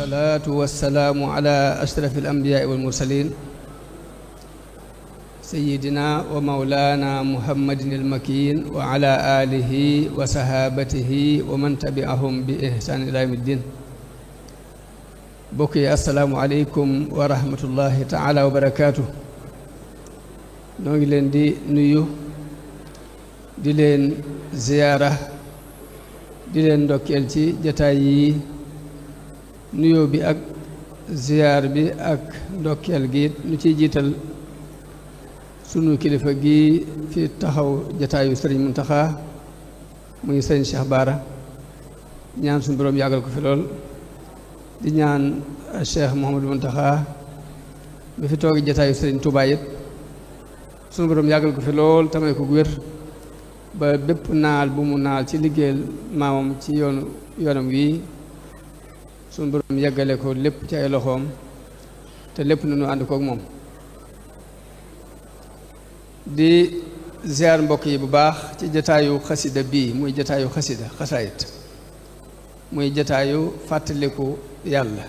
والصلاة والسلام على أشرف الأنبياء والمرسلين سيدنا ومولانا محمد المكين وعلى آله وصحابته ومن تبعهم بإحسان إلى يوم الدين. بكي السلام عليكم ورحمة الله تعالى وبركاته. نوغي لين دي نيو دي لين زيارة di leen ndokkeel ci jataay yi nuyoo bi ak ziyaar bi ak ndokkeel gi nu ciy jiital sunu kilifa gi fi taxaw jataayu sëriñ Muntaxa muy sëriñ Cheikh Bara ñaan sunu boroom yàggal ko fi lool di ñaan Cheikh Mouhamadou Muntaxa bi fi toogi jataayu sëriñ Touba it sunu boroom yàggal ko fi lool tamay ko wér ba bépp naal bu mu naal ci liggéeyal maamam ci yoonam wi suñu borom yeggale ko lépp ci ay loxoom te lépp nu ànd kook moom di ziar mbokk yi bu baax ci jataayu xasida bii muy jataayu xasida xasaayit muy jataayu fàttaliku yàlla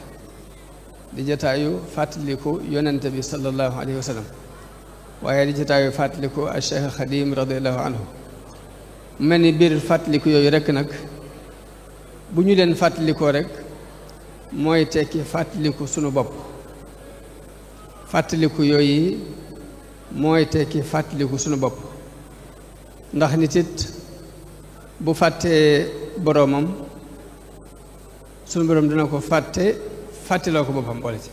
di jataayu fàttaliku yonente bi sallallahu alayhi wa sallam waaye di jataayu fàttaliku al Cheikh Xadim radiallahu anhu mel ni biir fàttaliku yooyu rekk nag bu ñu leen fàttalikoo rekk mooy tekki fàttaliku sunu bopp fàttaliku yooyu mooy tekki fàttaliku sunu bopp ndax nit it bu fàttee boroomam sunu boroom dina ko fàtteloo ko boppam boole ci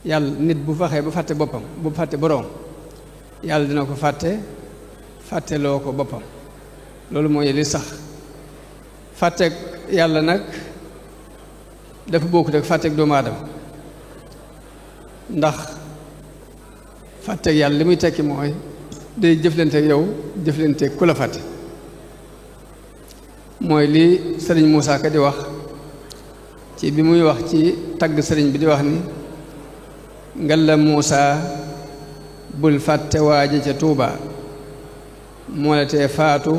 yàlla nit bu faxee bu fàtte boppam bu fàtte boroom yàlla dina ko fàtteloo ko boppam loolu mooy li sax fàtteeg yàlla nag dafa bokkut ak fàtteeg doomu aadama ndax fàtteeg yàlla li muy tekki mooy day jëflanteeg yow jëflanteeg ku la fàtte mooy li sëriñ Moussa Ka di wax ci bi muy wax ci tagg sëriñ bi di wax ni ngalla Moussa bul fàtte waaje ca Tuuba moo la tee faatu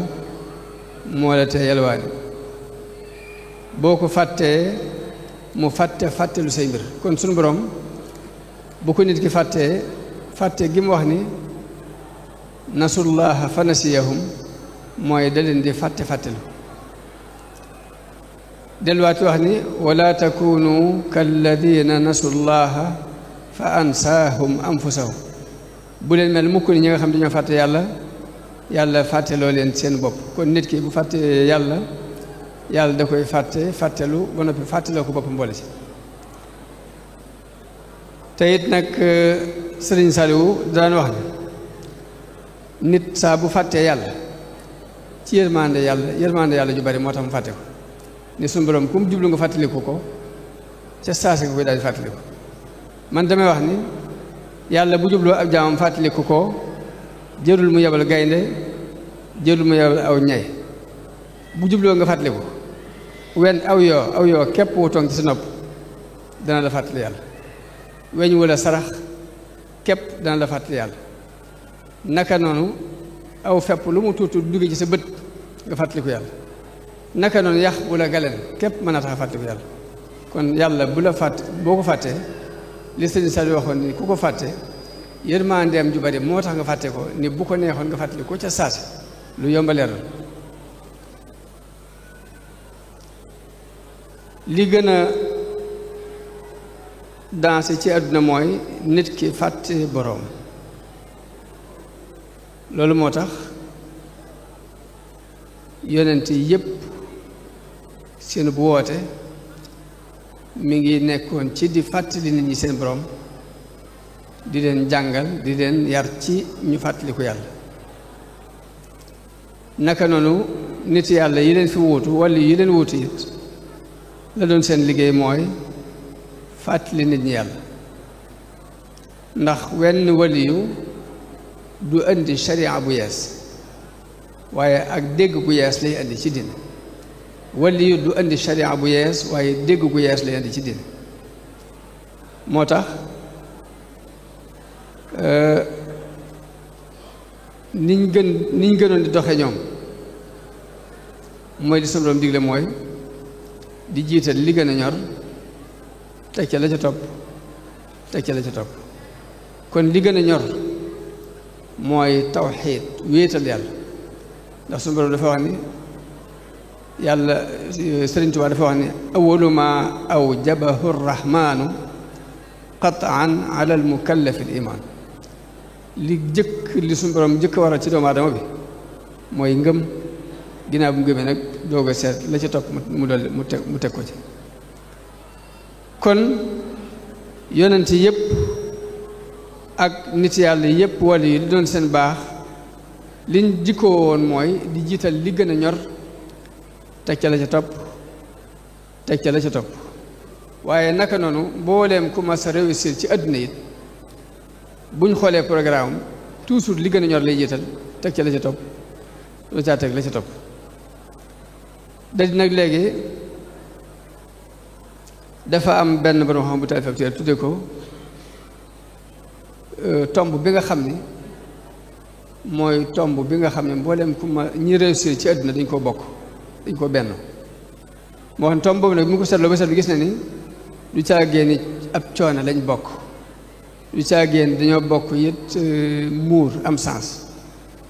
moo la tee yalwaani boo ko fàttee mu fàttelu say mbir kon sunu borom bu ko nit ki fàtte gi mu wax ni nasullaha fa nasiyahum mooy da leen di fàttelu delluwaati wax ni wala takunu kalladina nasullaha fa ansaahum anfusahum bu leen mel mukk ni ñi nga xam dañoo fàtte yàlla fàtteloo leen seen bopp kon nit ki bu fàttee yàlla da koy fàttelu ba noppi fàtteloo ko boppam mboole ci te it nag sëriñ Saliou daan wax ne nit saa bu fàttee yàlla ci yërmande yàlla ju bari moo tax mu fàtte ko ni suñu borom ku mu jublu nga fàttaliku ko ca saasi nga koy daal di fàttaliku man damay wax ni yàlla bu jubloo ab jaamam fàttaliku ko jërul mu yebal gaynde jërul mu yebal aw ñay bu jubloo nga fàttaliku wenn aw yoo képp wutoon ci sa nopp dana la fàttali yàlla weñ wala sarax képp dana la fàttali yàlla naka noonu aw fepp lu mu tuutu dugge ci sa bët nga fàttaliku yàlla naka noonu yax wala galen képp mën a tax a fàttaliku yàlla kon yàlla bu la fàtte boo ko fàttee li sëriñ Saliou waxoon ni ku ko fàtte yërmandeem ju bari moo tax nga fàtte ko ni bu ko neexoon nga fàttali ko ca saasi lu yomba leeral li gën a dansé ci àdduna mooy nit ki fàtte boroom loolu moo tax yonent yépp seen bu woote mi ngi nekkoon ci di fàttali nit ñi seen boroom di leen jàngal di leen yar ci ñu fàttaliku yàlla naka noonu nit yàlla yi leen fi wuutu walla yi leen wuutu it la doon seen liggéey mooy fàttali nit ñi yàlla ndax wenn waliyu du indi sharia bu yees waaye ak dégg gu yees lay indi ci diine waliyu du indi sharia bu yees waaye dégg gu yees lay indi ci diine moo tax niñ gënoon di doxe ñoom mooy li sama doom digle mooy di jiital li gën a ñor teg ca la ca topp teg ca la ca topp kon li gën a ñor mooy tawxiid wéetal yàlla ndax suñu borom dafa wax ni yàlla Sëriñ Tuubaa dafa wax ni awalu ma awjabahu rrahmaanu qataan ala al mukallafi al iman li jëkk li suñu borom jëkk waral ci doomu aadama bi mooy ngëm ginnaaw bu ngëmee nag doog a seet la ca topp mu dolli mu teg ko ci kon yonent yëpp ak nit yàlla yëpp wala yi li doon seen baax liñ jikkoo woon mooy di jiital li gën a ñor teg ca la ca topp teg ca la ca topp waaye naka noonu mbooleem ku mas a réussir ci àdduna it buñ xoolee programme toujours li gën a ñor lay jiital teg ca la ca topp lu caa teg la ca topp dadi nag léegi dafa am benn borom xam bu taalif téere tudde ko tomb bi nga xam ni mooy tomb bi nga xam ne mbooleem ku ma ñi réussir ci àdduna dañ koo bokk dañ koo benn moo xam tomb boobu nag mu ko seetloo ba seetlu gis na ni du caagéen ni ab coono lañ bokk du caagéen dañoo bokk it muur am sens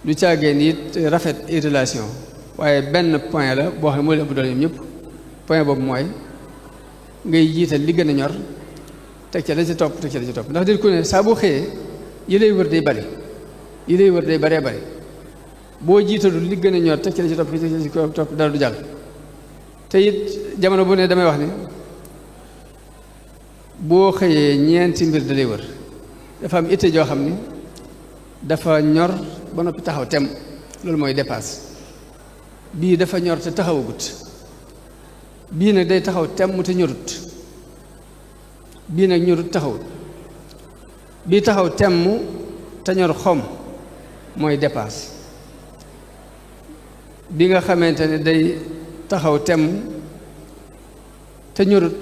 du caagéen it rafet et relation waaye benn point la boo xam ne moo leen ëpp doole ñoom ñëpp point boobu mooy ngay jiital li gën a ñor teg ca la ca topp teg ca la ca topp ndax dit ku ne saa boo xëyee yi lay wër day bari yi lay wër day baree bari boo jiitalul li gën a ñor teg ca la ca topp teg ca la ca topp dara du jàll te it jamono bu ne damay wax ni boo xëyee ñeenti mbir da lay wër dafa am itte joo xam ni dafa ñor ba noppi taxaw tem loolu mooy dépasse bii dafa ñor te taxawagut bii nag day taxaw tem te ñorut bii nag ñorut taxawut bii taxaw temm te ñor xom mooy dépasse bi nga xamante ne day taxaw temm te ñorut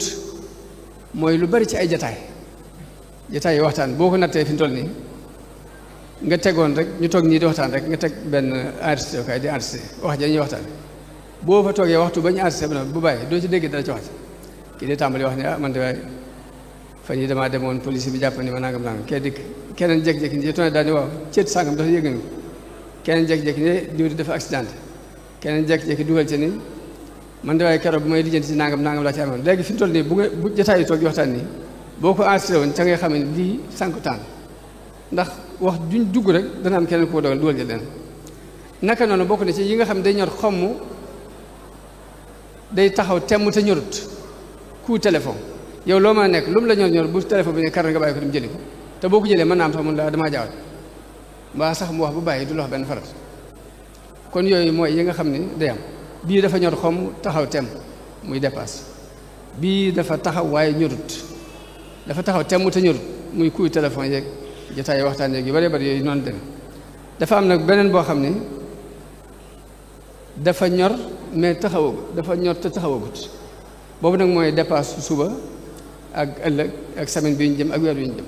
mooy lu bari ci ay jataay yi waxtaan boo ko nattee fi mu toll nii nga tegoon rek ñu toog ñii di waxtaan rek nga teg benn enregistré kaay di enregistré wax ja ñuy waxtaan boo fa toogee waxtu ba ñu enregistré ba bu bàyyi doo ci dégg dara ci wax kii di tàmbali wax ne ah man de waaye fan yi damaa demoon police bi jàpp ni ma nangam kee dikk keneen jékki-jékki ni toone daal ni waaw ceet sàngam dafa yëg nañu keneen jékki-jékki ne diw di dafa accident keneen jékki-jékki dugal ci ni man de waaye keroog bu may lijjanti ci nangam laa ci amoon léegi fi mu toll nii bu jotaay yi toog di waxtaan nii boo ko enregistré woon ca ngay xam ne lii sànku taan ndax wax duñ dugg rek dana am keneen koo dogal dugal jël leen naka noonu bokk na ci yi nga xam ne day ñor xomm day taxaw temm te ñorut coup téléphone yow loo mën a nekk lu mu la ñor bu téléphone bi ne kar nga bàyyi ko dem jëli ko te boo ko jëlee mën naa am sax mun la damaa jaawat mbaa sax mu wax bu bàyyi du la wax benn farat kon yooyu mooy yi nga xam ne day am bii dafa ñor xomm taxaw temm muy dépasse bii dafa taxaw waaye ñorut dafa taxaw temm te ñorut muy coup téléphone yeeg jotaay waxtaan yeeg yu bari bari yooyu noonu demee dafa am nag beneen boo xam ne dafa ñor mais taxawagut dafa ñor te taxawagut boobu nag mooy dépasse suba ak ëllëg ak semaine bi ñu jëm ak weer bi ñu jëm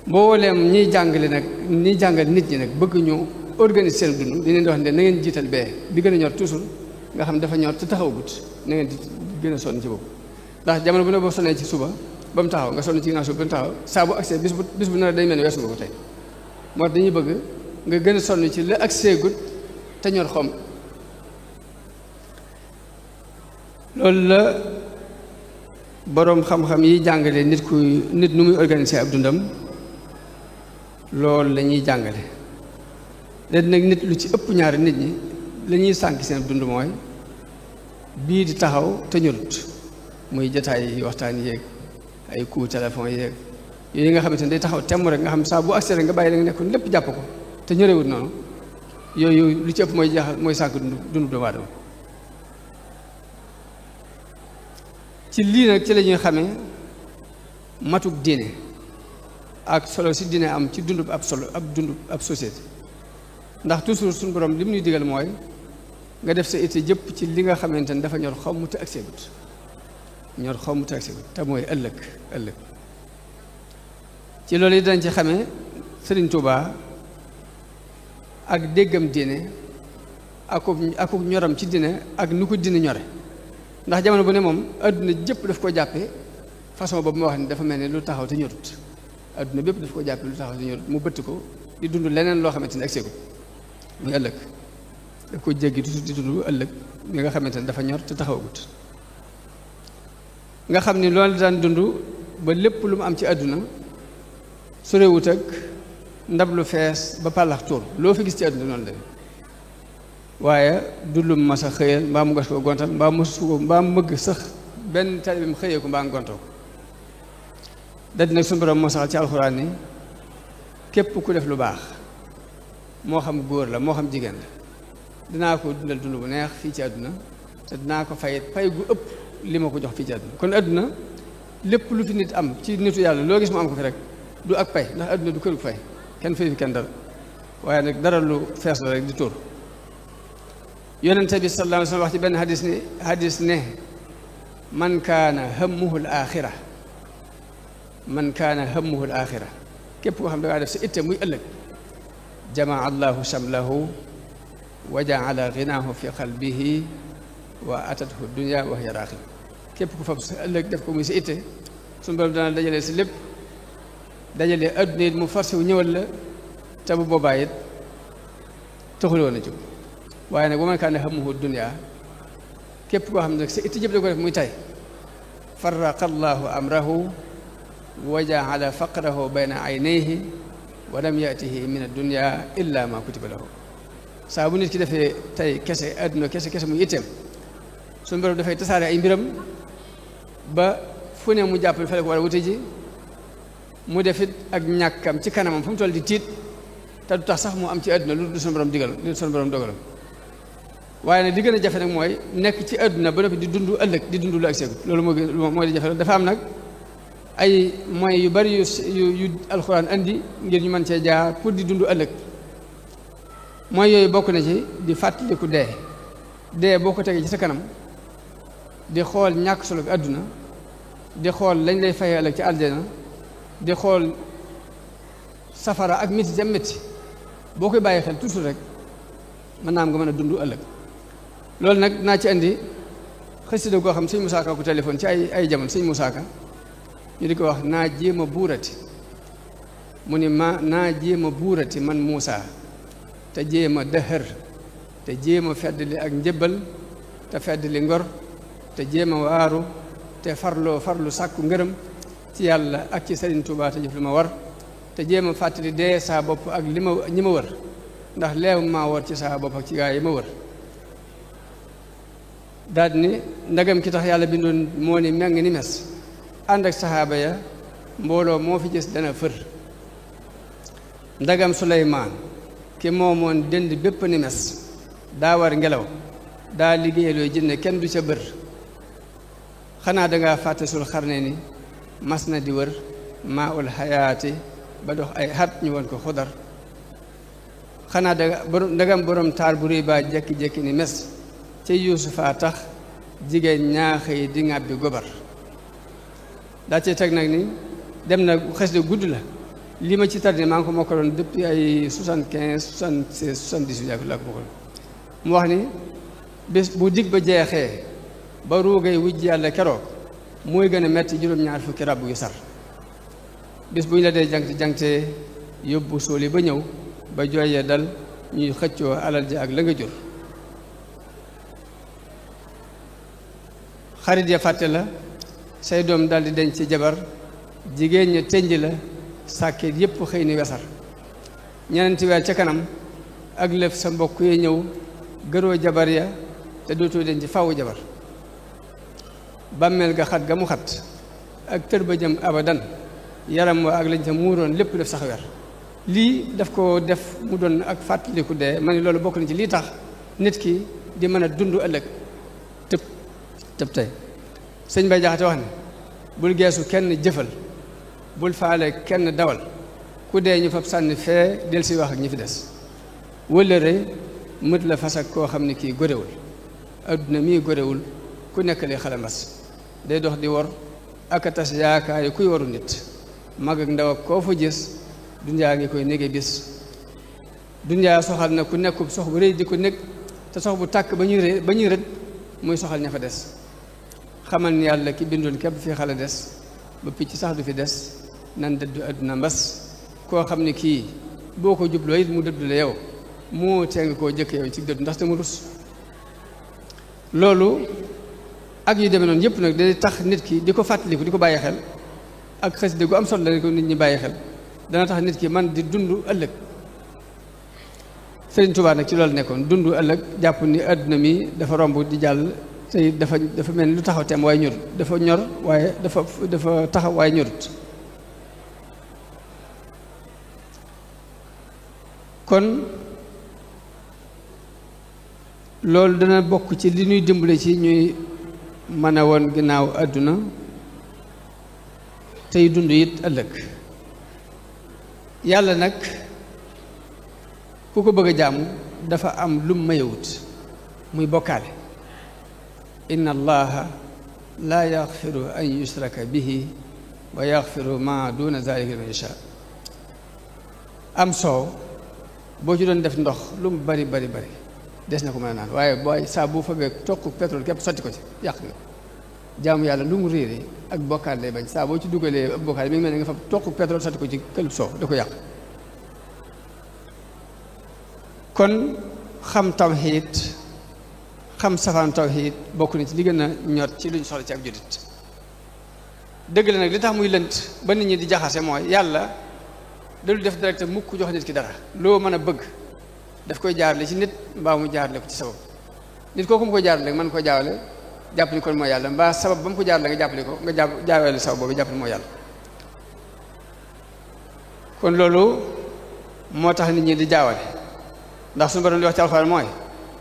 mbooleem ñiy jàngale nag ñiy jàngal nit ñi nag bëgg ñu organiser seen dund di leen di wax ne na ngeen jiital bee bi gën a ñor toujours nga xam dafa ñor te taxawagut na ngeen di gën a sonn ci boobu ndax jamono bu ne boo sonnee ci suba ba mu taxaw nga sonn ci ginnaaw suba ba mu taxaw saa bu accès bis bu nar day mel ne weesu nga ko tey moo dañuy bëgg nga gën a sonn ci la accès gut te ñor xom loolu la boroom xam-xam yi jàngale nit nu muy organiser ab dundam loolu la ñuy jàngale léegi nag nit lu ci ëpp ñaari nit ñi la ñuy sànk seen dund mooy bii di taxaw te ñorut muy jotaay yi waxtaan yeeg ay coup téléphone yeeg yooyu nga xamante ne day taxaw temm rek nga xam saa bu accès rek nga bàyyi la nga nekkoon lépp jàpp ko te ñorewut noonu yooyu lu ci ëpp mooy jaaxal mooy sànk dund doomu aadama ci lii nag ci la ñuy xamee matuk diine ak solo si diine am ci dundub ab société ndax toujours suñu borom li mu ñuy digal mooy nga def sa itte jëpp ci li nga xamante ne dafa ñor xaw mu te accès gut ñor xaw mu te accès gut te mooy ëllëg ci loolu yi dañ ci xamee Sëriñ Tuubaa ak déggam diine akub ñoram ci diine ak nu ko diine ñore ndax jamono bu ne moom adduna jëpp daf ko jàppe façon boobu ma wax ni dafa mel ni lu taxaw te ñorut adduna bépp daf ko jàppe lu taxaw te ñorut mu bëtt ko di dund leneen loo xamante ni ak seegu muy ëllëg daf ko jéggi di dund ëllëg mi nga xamante ni dafa ñor te taxawagut nga xam ni loolu daan dund ba lépp lu mu am ci àdduna sorewut ak ndab lu fees ba pàllax tuur loo fi gis ci àdduna noonu la waaye du lu mu mas a xëyal mbaa mu gas ko gontal mbaa mu suko mbaa mu mëgg sax benn tali bi mu xëyee ko mbaa mu gontoo ko da di nag suñu borom moo saxal ci alxuraan ni képp ku def lu baax moo xam góor la moo xam jigéen la dinaa ko dundal dund bu neex fii ci àdduna te dinaa ko fay pay gu ëpp li ma ko jox fii ci àdduna kon àdduna lépp lu fi nit am ci nitu yàlla loo gis mu am ko fi rek du ak pay ndax àdduna du këru fay kenn fay fi kenn dara waaye nag dara lu fees la rek di tóor yonente bi sallallahu alayhi wa sallam wax ci benn hadis ne man kaana hammuhu al axira man kaana hammuhu al axira képp koo xam da ngaa def sa itte muy ëllëg jamaa allahu shamlahu wa jaala ginaahu fi qalbihi wa atathu dunya wa hiya raaxib képp ku fab sa ëllëg def ko muy sa itte suñu borom dana dajale si lépp dajale adduna it mu forcé wu ñëwal la te bu boobaa it taxuloo na jóg waaye nag bu man kaana hammuhu dunya képp koo xam ne nag sa itte jëpp da ko def muy tay farraqa allahu amrahu wa jaala faqrahu bayna aynayhi wa lam yatihi min addunya illa ma kutiba lahu saa bu nit ki defee tey kese adduna kese muy itteem suñu borom dafay tasaare ay mbiram ba fu ne mu jàpp fele ko war a wute ji mu defit ak ñàkkam ci kanamam fu mu toll di tiit te du tax sax mu am ci adduna lu suñu borom digal lu suñu borom dogalam waaye nag di gën a jafe nag mooy nekk ci adduna ba noppi di dund ëllëg di dund lu ak seegu loolu mooy di jafe dafa am nag ay moyens yu bari yu alxuraan andi ngir ñu mën cee jaar pour di dund ëllëg mooy yooyu bokk na ci di fàttaliku dee boo ko tegee ci sa kanam di xool ñàkk solo àdduna di xool lañ lay fayee ëllëg ci aljana di xool safara ak métti jam métti boo koy bàyyi xel toujours rek mën naa am nga mën a dund ëllëg loolu nag naa ci andi xasida goo xam sëñ Musaa Ka ko téléphone ci ay jamono sëñ Musaa Ka ñu di ko wax naa jéem a buurati mu ni naa jéem a buurati man Muusaa te jéem a dëhër te jéem a feddali ak njëbbal te feddali ngor te jéem a waaru te farlu sàkku ngërëm ci yàlla ak ci Sëriñ Tuubaa te jëf lu ma war te jéem a fàttali dee saa bopp ak ñi ma wër ndax leew maa war ci saa bopp ak ci gaa yi ma wër daal ni ndagam ki tax yàlla bindoon moo ni meng ni mes ànd ak saxaaba ya mbooloo moo fi gis dana fër ndagam Suleymaan ki moomoon dënd bépp ni mes daa war ngelaw daa liggéeyaloo jinne kenn du ca bër xanaa dangaa fàtte sul xarne ni mas na di wër maa ul xayaati ba dox ay xat ñu woon ko xudar xanaa ndagam borom taar bu réy baa jekki-jekki ni mes ca Yuusufa tax jigéen ñaaxëy di ŋàbbi gobar daa cee teg nag ni dem na xes de gudd la li ma ci tardi maa ngi ko mokkaloon depuis ay 75 76 78 yàgg laa ko mokkaloon mu wax ni bés bu dig ba jeexee ba ruugay wujj yàlla keroog mooy gën a metti juróom-ñaar fukki ràbb yu sar bés bu ñu la dee jangte yóbbu sóoli ba ñëw ba jooyee dal ñuy xëccoo alal ji ak la nga jur xarit ya fàtte la say doom daldi denc ci jabar jigéen ña tënj la sàkket yépp xëy ni wesar ñeneenti weer ca kanam ak lëf sa mbokk yi ñëw gëroo jabar ya te dootoo denc fawu jabar bàmmeel ga xat ga mu xat ak tër ba jëm abadan yaram wa ak lañ ca muuroon lépp def sax weer lii daf ko def mu doon ak fàttaliku dee ma ne loolu bokk na ci lii tax nit ki di mën a dund ëllëg tëb tey sëñ Bay Jaxate wax ne bul geesu kenn jëfal bul faale kenn dawal ku dee ñu fab sànni fee del si wax ak ñi fi des wëllëre mët la fas ak koo xam ne kii gorewul adduna mii gorewul ku nekk li xala mbas day dox di wor ak a tas yaakaar yi kuy waru nit mag ak ndaw ak koo fa gis dunyaa ngi koy nége bis dunyaa soxal na ku nekkub sox bu rëy di ko nekk te sox bu tàkk ba ñuy rët muy soxal ña fa des xamal ni yàlla ki bindoon képp fii xala des ba picc sax du fi des nan dëddu àdduna mbas koo xam ne kii boo ko jubloo it mu dëddu la yow moo tee nga koo jëkk yow ci dëddu ndaxte mu rus loolu ak yu demee noonu yëpp nag day tax nit ki di ko fàttaliku di ko bàyyi xel ak xasida gu am solo la ko nit ñi bàyyi xel dana tax nit ki man di dund ëllëg Sëriñ Tuubaa nag ci loolu nekkoon dund ëllëg jàpp ni àdduna mi dafa romb di jàll te dafa mel ni lu taxaw teem waaye ñorut dafa ñor waaye dafa taxaw waaye ñorut kon loolu dana bokk ci li ñuy dimbale ci ñuy mën a woon ginnaaw àdduna tey dund it ëllëg yàlla nag ku ko bëgg a jaamu dafa am lum mayewut muy bokkaale inna allaha laa yaxfiru an yusraka bihi wa yaxfiru ma duna zalika liman yasha am soow boo ci doon def ndox lu mu bari bari bari des na ko mën a naan waaye booy saa bu fabee toq pétrole képp sotti ko ci yàq nga jaamu yàlla lu mu réere ak bokkaale lay bañ saa boo ci dugalee ab bokkaale mi ngi mel ne nga fab toq pétrole sotti ko ci këlub soow da ko yàq kon xam tawhiid xam safaan tawhiid bokk na ci li gën a ñor ci luñ soxla ci ab jullit dëgg la nag li tax muy lënt ba nit ñi di jaxase mooy yàlla dalu def direct mukk jox nit ki dara loo mën a bëgg daf koy jaarale ci nit mbaa mu jaarale ko ci sabab nit kooku mu koy jaarale mën ko jaawale jàpp ni kon mooy yàlla mbaa sabab ba mu ko jaarale nga jàppale ko nga jaawale sabab boobu jàpp ni mooy yàlla kon loolu moo tax nit ñi di jaawale ndax suñu borom li wax ci alxuraan mooy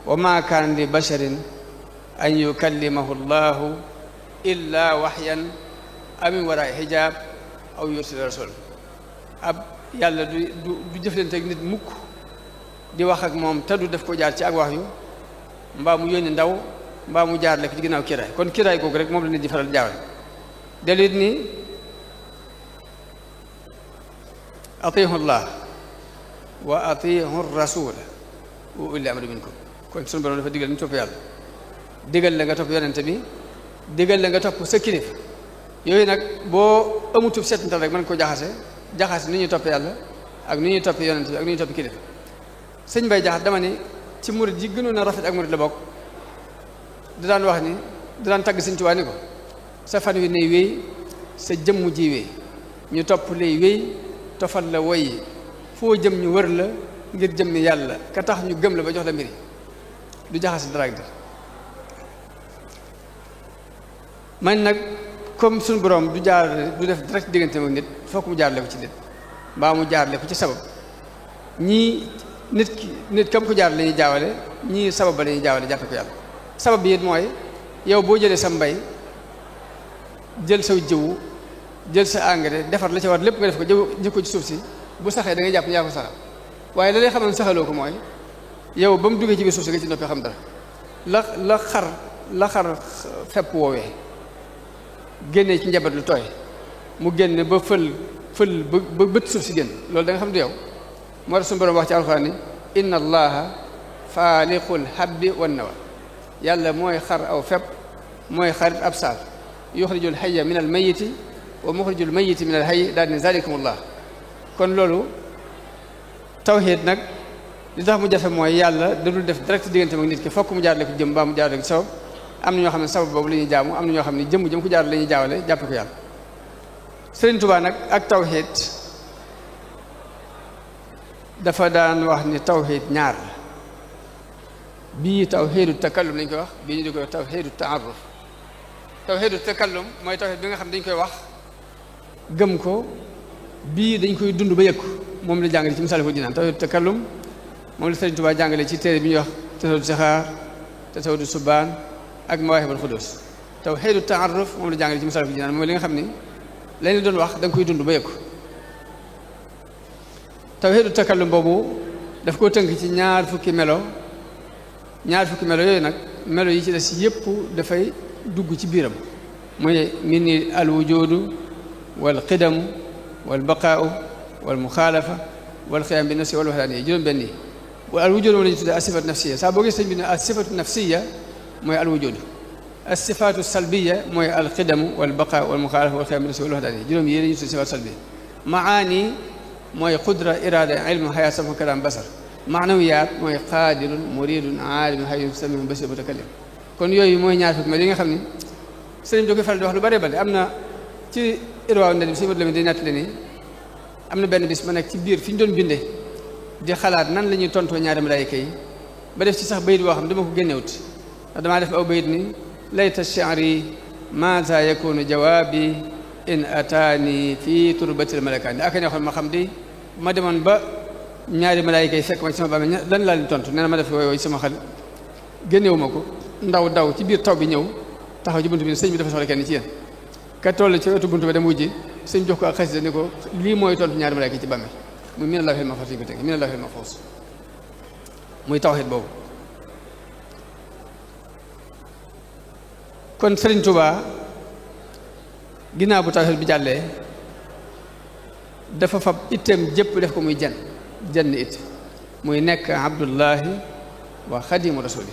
wa ma kaana li basharin an yukallimahu llahu illa waxyan aw min waraai xijaab aw yursila rasul ab yàlla du jëflante ak nit mukk di wax ak moom te du def ko jaar ci ak wax yu mbaa mu yónni ndaw mbaa mu jaar lekk ci ginnaaw kiraay kon kiraay googu rek moom la nit di faral jaawale dellu it ni atiihu llah wa atiihu rasula wa ulil amri minkum kon sunu borom dafa digal ñu topp yàlla digal la nga topp yonente bi digal la nga topp sa kilifa yooyu nag boo amutub seetantal rek mën ko jaxase ni ñuy topp yàlla ak ni ñuy topp yonente bi ak ni ñuy topp kilifa sëñ Bay Jaxate dama ni ci murid yi gënoon a rafet ak murid la bokk da daan wax ni da daan tagg Sëñ Tuubaa ni ko sa fan wi nay wéy sa jëmm ji wéy ñu topp lay wéy tofal la woy foo jëm ñu wër la ngir jëm ni yàlla ka tax ñu gëm la ba jox la mbiri du jaxase dara ak dara man nag comme suñu borom du def direct diggante ak nit fokk mu jaarale ko ci nit mbaa mu jaarale ko ci sabab ñii nit kam ko jaarale la ñuy jaawale ñii sabab ba la ñuy jaawale jàppe ko yàlla sabab bi it mooy yow boo jëlee sa mbay jël saw jiwu jël sa engrais defar la ca war lépp nga def ko jëf ko ci suuf si bu saxee da ngay jàpp ni yaa ko saxal waaye la lay xamal saxaloo ko mooy yow ba mu duggee ci biir suuf si nga ci noppi xam dara la xar fepp woowee génnee ci njabat lu tooy mu génne ba fël ba bët suuf si génn loolu da nga xam du yow moo tax suñu borom wax ci alxuraan ni inna allaha faaliqul habbi wan nawa yàlla mooy xar aw fepp mooy xarit ab saal yuxrijul hayya min al mayiti wa muxrijul mayiti min al hayyi daal ni zalikumullah kon loolu tawxiid nag li tax mu jafe mooy yàlla dadul def direct diggante ak nit ki fokk mu jaarale ko jëm baa mu jaarale ko sabab am na ñoo xam ne sabab boobu la ñuy jaamu am na ñoo xam ne jëm ko jaarale la ñuy jaawale jàppe ko yàlla Sëriñ Tuubaa nag ak tawxiid dafa daan wax ni tawxiid ñaar la bii tawxiidu takallum lañ koy wax bii ñu di koy wax tawxiidu taaruf tawxiidu takallum mooy tawxiid bi nga xam dañ koy wax gëm ko bii dañ koy dund ba yëg ko moom la jàngale ci Masaalikul Jinaan tawxiidu takallum moom la Sëriñ Tuubaa jàngale ci téere bi ñuy wax tasawudu sixaar tasawudu subaan ak mawaahibul xudus tawxiidu taaruf moom la jàngale ci Masaalikul Jinaan mooy li nga xam ni lañ la doon wax da nga koy dund ba yëg ko tawxiidu takallum boobu daf koo tënk ci ñaar fukki melo yooyu nag melo yi ci des yépp dafay dugg ci biiram mooy min ni al wujudu wal qidamu wal baqaau wal muxaalafa wal xiyaam bi nafsi wal waxdaaniya juróom benn yi al wujudu moom la ñu tuddee as sifatu nafsiya saa boo gis sëñ bi ne as sifatu nafsiya mooy al wujudu as-sifaatu salbiya mooy alxidamu wal baqaa wal muxaalafa wal xiyaam bi wal wahdaani juróom yi ñu tuddee sifaatu salbiya maani mooy qudra iraada ilmu xayaa sama kalaam basar maanawiyaat mooy qaadirun muridun aalimun hayyun samiihun basiirun mutakallim kon yooyu mooy ñaar fukki ma li nga xam ni sëriñ bi ko faral di wax lu bare bare am na ci irwaaw ndet bi si mat la mi day nattale ni am na benn bis ma nekk ci biir fi ñu doon bindee di xalaat nan la ñuy tontoo ñaari malaayika yi ba def ci sax bayit boo xam dama ko génnewut ndax damaa def aw bayit ni layta shi'ri maza yakunu jawaabi in ataani fii turbatil malakaani aka ne xool ma xam di ma demoon ba ñaari malaayika yi fekk ma ci sama bàmmeel lan laa leen tontu nee na ma def yooyu sama xel génnewu ma ko ndaw daw ci biir taw bi ñëw taxaw ci buntu bi sëñ bi dafa soxla kenn ci yéen ka toll ci wetu buntu ba dem wujji sëñ jox ko ak xasida ni ko lii mooy tontu ñaari malaayika yi ci bàmmeel muy mina lawhil mahfuus yi ko teg mina lawhil mahfuus muy tawxiid boobu kon Sëriñ Tuubaa ginnaaw bu tawxiid bi jàllee dafa fab itteem jëpp def ko muy jenn it muy nekk abdullahi wa xadimu rasuli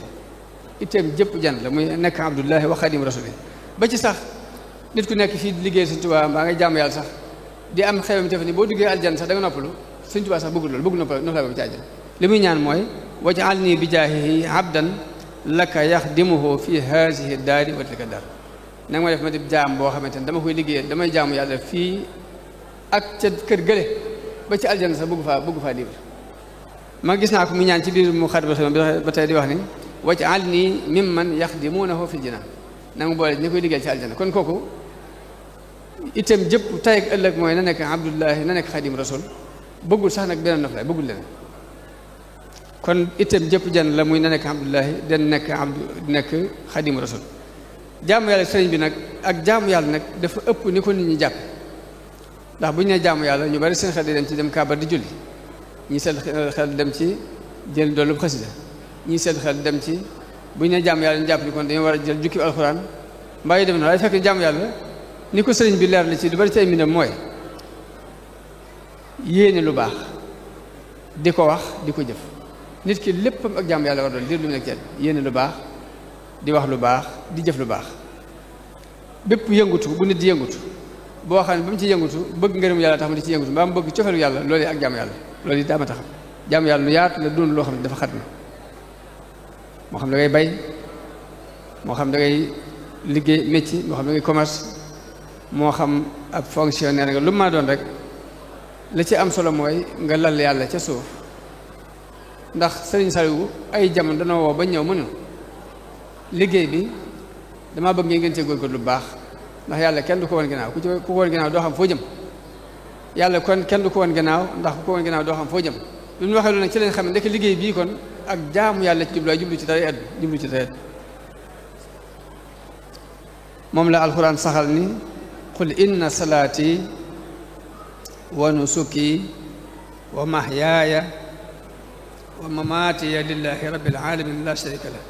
itteem jëpp jenn la muy nekk abdullahi wa xadimu rasuli ba ci sax nit ku nekk fii di liggéey Sëriñ Tuubaa mbaa ngay jàmm yàlla sax di am xewam def ni boo duggee aljan sax da nga noppalu Sëriñ Tuubaa sax bëggul loolu bëggul noflaay boobu ci àjjan li muy ñaan mooy waj'alni bi jaahihi abdan laka yaxdimuhu fi haasihi daari wa tilka daar nanga ma def ma di jaam boo xamante ne dama koy liggéeyal damay jaamu yàlla fii ak ca kër gële ba ci aljan sax bëgg faa libre ma gis naa ko mu ñaan ci biir mu xat ba tey di wax ni waj'alni mimman yaxdimuunahu fil jinaan nanga boole ñi koy liggéeyal ci aljan kon kooku itam jëpp tay ak ëllëg mooy na nekk abdullahi na nekk xadim rasul bëggul sax nag beneen noflaay bëggul leneen kon itam jëpp jan la muy na nekk abdullahi den nekk xadim rasul jaamu yàlla sëriñ bi nag ak jaamu yàlla nag dafa ëpp ni ko nit ñi jàpp ndax bu ñu nee jaamu yàlla ñu bari seen xel di dem ci dem kaabar di julli ñi seen xel dem ci jël doolu xasida ñi seen xel dem ci bu ñu nee jaamu yàlla ñu jàpp ni kon dañoo war a jël jukki alxuraan mbaa yi dem na waaye fekk jaamu yàlla ni ko sëriñ bi leer la ci lu bari ci ay mbindam mooy yéene lu baax di ko wax di ko jëf nit ki léppam ak jaamu yàlla war doon liir lu mu nekk ci yéene lu baax di wax lu baax di jëf lu baax bépp yëngutu bu nit di yëngutu boo xam ne ba mu ci yëngutu bëgg ngërëm yàlla tax mu di ci yëngutu mbaa mu bëgg cofeelu yàlla loolu ak jaamu yàlla loolu yi daama taxam jaamu yàlla lu yaatu la doon loo xam ne dafa xat na moo xam da ngay bay moo xam da ngay liggéey métier moo xam da ngay commerce moo xam ab fonctionnaire nga lu ma doon rek la ci am solo mooy nga lal yàlla ca suuf ndax Sëriñ Saliou ay jamono dana woo ba ñëw mënu liggéey bi damaa bëgg ngeen cee góorgóorlu lu baax ndax yàlla kenn du ko woon gannaaw ku ko woon gannaaw doo xam foo jëm yàlla kon kenn du ko woon gannaaw ndax ku ko woon gannaaw doo xam foo jëm lu ñu waxee loolu nag ci leen xam ne ndekk liggéey bii kon ak jaamu yàlla ci jublu ci dara edd jublu ci dara edd moom la alxuraan saxal ni qul inna salaati wa nusuki wa mahyaaya wa mamaatiya lillahi rabbil alamin la sharika la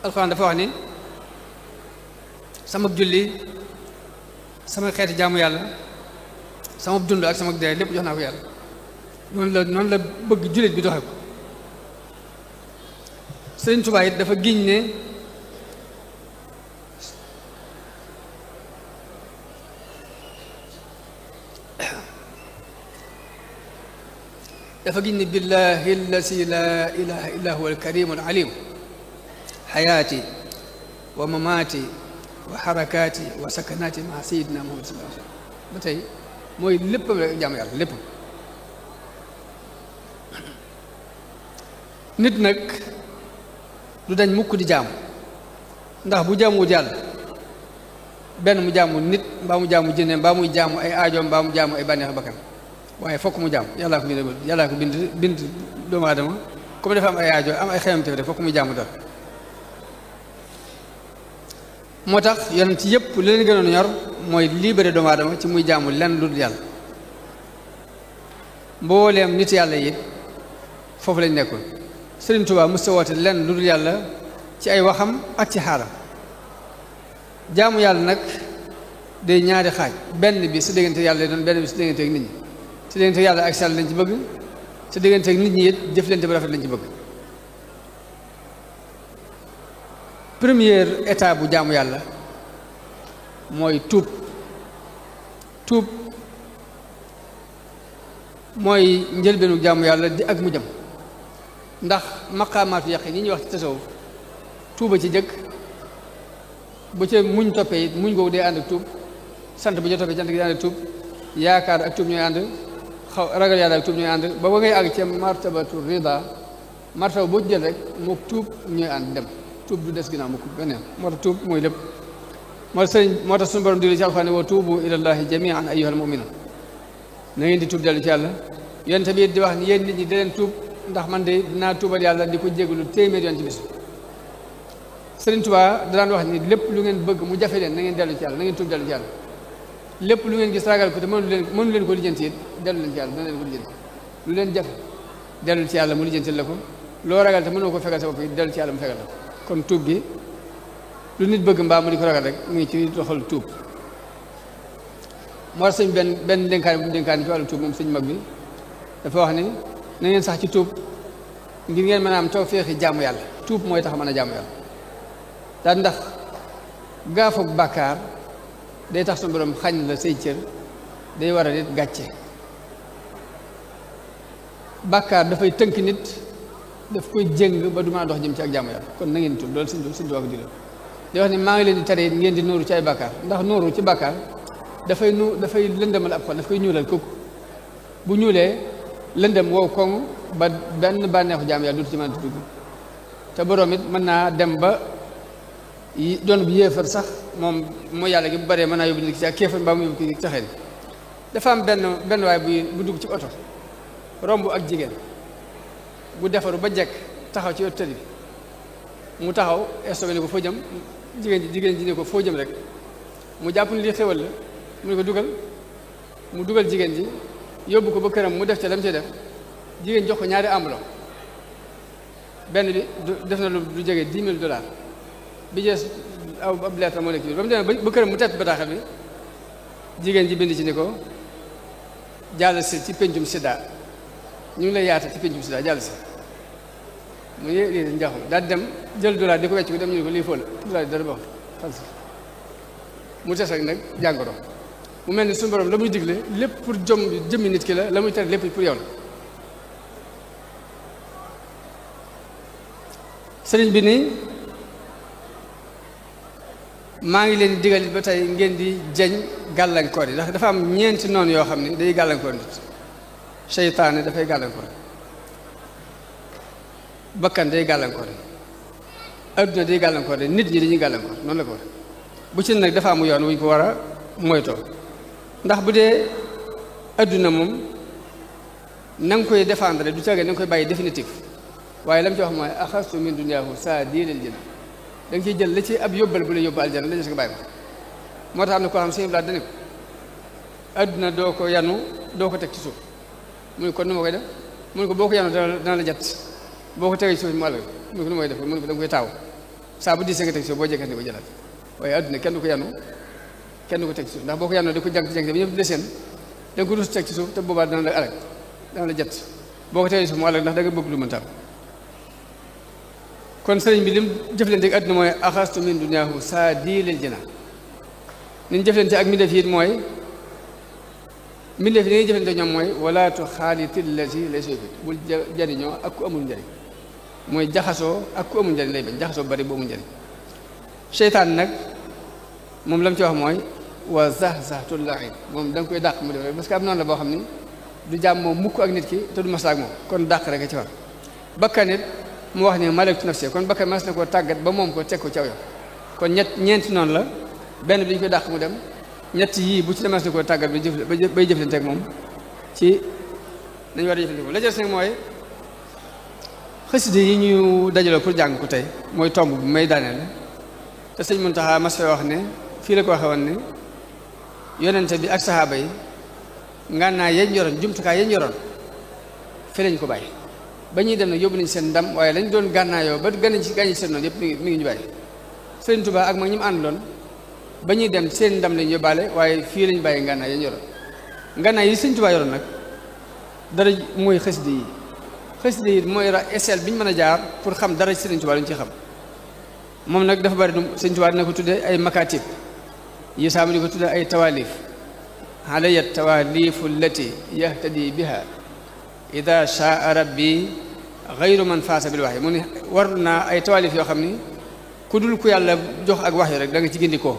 alxuraan dafa wax ni sama julli sama xeeti jaamu yàlla sama dund ak sama dee lépp jox naa ko yàlla noonu la bëgg jullit bi doxe ko Sëriñ Tuubaa it dafa giñ ne billahi allasi la ilaha illa huwa alkarimu alalim xayaati wa mamaati wa xarakaati wa sakanaati ma sayidina Muhammad sallallahu alayhi wa sallam ba tey mooy léppam rek jaamu yàlla léppam nit nag du dañ mukk di jaamu ndax bu jaamuwut yàlla benn mu jaamu nit mbaa mu jaamu jinne mbaa muy jaamu ay aajoom mbaa mu jaamu ay bànneex bakkan waaye fokk mu jaamu yàllaa ko bind doomu aadama comme dafa am ay aajo am ay xemam te fokk mu jaamu dara moo tax yonent ci yëpp li leen gënoon ñor mooy libéré doomu aadama ci muy jaamu lenn lu dul yàlla mbooleem nit yàlla yi foofu lañ nekkoon Sëriñ Tuubaa mos a woote lenn lu dul yàlla ci ay waxam ak ci xaalam jaamu yàlla nag day ñaari xaaj benn bi sa diggante yàlla lay doon benn bi sa diggante ak nit ñi sa diggante yàlla ak sell lañ ci bëgg sa diggante ak nit ñi it jëflante bu rafet lañ ci bëgg première étape bu jaamu yàlla mooy tuub mooy njëlbeenu jaamu yàlla di ak mu jëm ndax maqaamaatu yaqin yi ñuy wax ci tasawuf tuuba ci jëkk bu ca muñ toppee it muñ googu dee ànd ak tuub sant bu ca toppee sant gi dee ànd ak tuub yaakaar ak tuub ñooy ànd ragal yàlla ak tuub ñooy ànd ba ngay àgg ci martabatu rida martaba boo jël rek mook tuub ñooy ànd dem tuub du des ginnaaw mukk beneen moo tax tuub mooy lépp moo tax suñu borom di ci alxuraan ne wa tuubu ilallahi jamian ayyuhal mu'minun na ngeen di tuub dellu ci yàlla yonent bi di wax ni yéen nit ñi di leen tuub ndax man de dinaa tuubal yàlla di ko jégalu téeméer yoon ci bis Sëriñ Tuubaa daan wax ni lépp lu ngeen bëgg mu jafe leen na ngeen dellu ci yàlla na ngeen tuub dellu ci yàlla lépp lu ngeen gis ragal ko te mënu leen ko lijjanti it dellu leen ci yàlla dana leen ko lijjanti lu leen jafe dellu ci yàlla mu lijjanti la ko loo ragal te mënoo ko fegal sa bopp it dellu ci yàlla mu fegal la ko kon tuub gi lu nit bëgg mbaa mu di ko ragal rek mu ngi ci doxal tuub moo tax sëñ benn dénkaane bu mu dénkaane ci wàllu tuub moom sëñ mag bi dafa wax ni na ngeen sax ci tuub ngir ngeen mën a am tawfeexi jaamu yàlla tuub mooy tax mën a jaamu yàlla daal ndax gaafoog bàkkaar day tax suñu borom xañ la say cër day war a nit gàcce bàkkaar dafay tënk nit daf koy jëng ba du mën a dox jëm ci ak jaamu yàlla kon na ngeen tuub loolu sëñ Tuubaa ko di wax ni maa ngi leen di tere ngeen di nuuru ci ay bàkkaar ndax nuuru ci bàkkaar dafay lëndëmal ab xol daf koy ñuulal kooku bu ñuulee lëndëm wow koŋ ba benn bànneexu jaamu yàlla dootu ci mën a dugg te borom it mën naa dem ba doon bu yéefar sax moom mooy yàlla gi bu baree mën naa yóbbu nit ki ci ak kéefar mbaa mu yóbbu ki taxee ni dafa am benn waay bu dugg ci oto romb ak jigéen bu defaru ba jekk taxaw ci wetu tëli bi mu taxaw stocké ne ko foo jëm jigéen ji ne ko foo jëm rek mu jàpp ni lii xéwal la mu ne ko dugal mu dugal jigéen ji yóbbu ko ba këram mu def ca lam ci def jigéen jox ko ñaari enveloppe benn bi def na lu jege $10,000 bi jees ab lettre moo nekk ci biir ba mu demee ba këram mu tett bataaxal bi jigéen ji bind ci ni ko jàll si ci pencum sida ñu ngi lay yaata ci pencum sida jàll si mu lii njaxum daal di dem jël dollar di ko wecc ko dem ñu ne ko lii fóol dollar dara baax falsi mu tes rek nag jàngoro mu mel ni suñu borom la muy digle lépp pour jëmmi nit ki la muy tere lépp pour yow la sëriñ bi nii maa ngi leen di digal ba tey ngeen di jeñ gàllankoor yi ndax dafa am ñeenti noonu yoo xam ne day gàllankoor nit seytaane dafay gàllankoor bakkan day gàllankoor adduna day gàllankoor nit ñi dañuy gàllankoor noonu la ko war bu ci nag dafa amu yoon wuñ ko war a moytoo ndax bu dee adduna moom na nga koy défendre du caagee na nga koy bàyyi définitif waaye lam ci wax mooy axastu min duniyaahu saa diilal jëna da nga ciy jël la ci ab yóbbal bu la yóbbu aljana la nga bàyyi ko moo tax am na koo xam sëñ Blaat dane ko adduna doo ko yanu doo ko teg ci suuf mu ne kon nu ma koy def mu ne ko boo ko yanu dana la jat boo ko tegee ci suuf mu àll mu ne ko nu ma koy def mu ne ko da nga koy taaw saa bu diisee nga teg ci suuf boo jekkee ko jëlaat waaye adduna kenn du ko yanu kenn du ko teg ci suuf ndax boo ko yanoo di ko jàng ba ñëpp di seen da nga ko dus teg ci suuf te boobaa dana la alag dana la jat boo ko tegee ci suuf mu àll ndax da nga bëgg lu mën taam kon sëriñ bi lim jëflante ak adduna mooy axastu min duniyaahu saa diilal jëna ni ñu jëflante ak mbindeef yi mooy mbindeef yi ni ñuy jëflante ñoom mooy wala tuxaaliti llati laysa fik bul jariñoo ak ku amul njëriñ mooy jaxasoo ak ku amul njëriñ lay bañ jaxasoo bari bu amul njëriñ seytaan nag moom la mu ci wax mooy wa zahzahtul laib moom da nga koy dàq mu def rek parce que am noonu la boo xam ni du jàmm moom mukk ak nit ki te du maslaak moom kon dàq rek a ci war bakkan it mu wax ni malaktu nafsi kon bakkan mas na koo tàggat ba moom ko teg ko caw yo kon ñeenti noonu la benn bi dañu koy dàq mu dem ñett yii bu ci demas na koo tàggat bay jëflante ak moom ci nañu war a jëflante ko la jël nag mooy xasida yi ñu dajaloo pour jàng ko tey mooy tomb bu may daaneel te sëñ Muntaxa mas fee wax ne fii la ko waxee woon ne yonente bi ak saxaaba yi ngànnaay yañ yoroon jumtukaay yañ yoroon fi lañ ko bàyyi ba ñuy dem nag yóbbu nañ seen ndam waaye lañ doon gànnaayoo ba gànnañ ci seen noonu yëpp mi ngi ñu bàyyi Sëriñ Tuubaa ak mag ñi mu àndaloon ba ñuy dem seen ndam lañ yóbbaale waaye fii lañ bàyyi ngànnaay yañ yoroon ngànnaay yi Sëriñ Tuubaa yoroon nag dara mooy xasida yi mooy échelle bi ñu mën a jaar pour xam dara ci Sëriñ Tuubaa lu ñu ci xam moom nag dafa bari Sëñ Tuubaa dina ko tudde ay makatib yi saamu di ko tudde ay tawalif alayya tawalifu allati yahtadi biha ida shaa rabbi gayru man faasa bil waxyi mu ne war naa ay tawalif yoo xam ni ku dul ku yàlla jox ak wax yi rek da nga ci gindikoo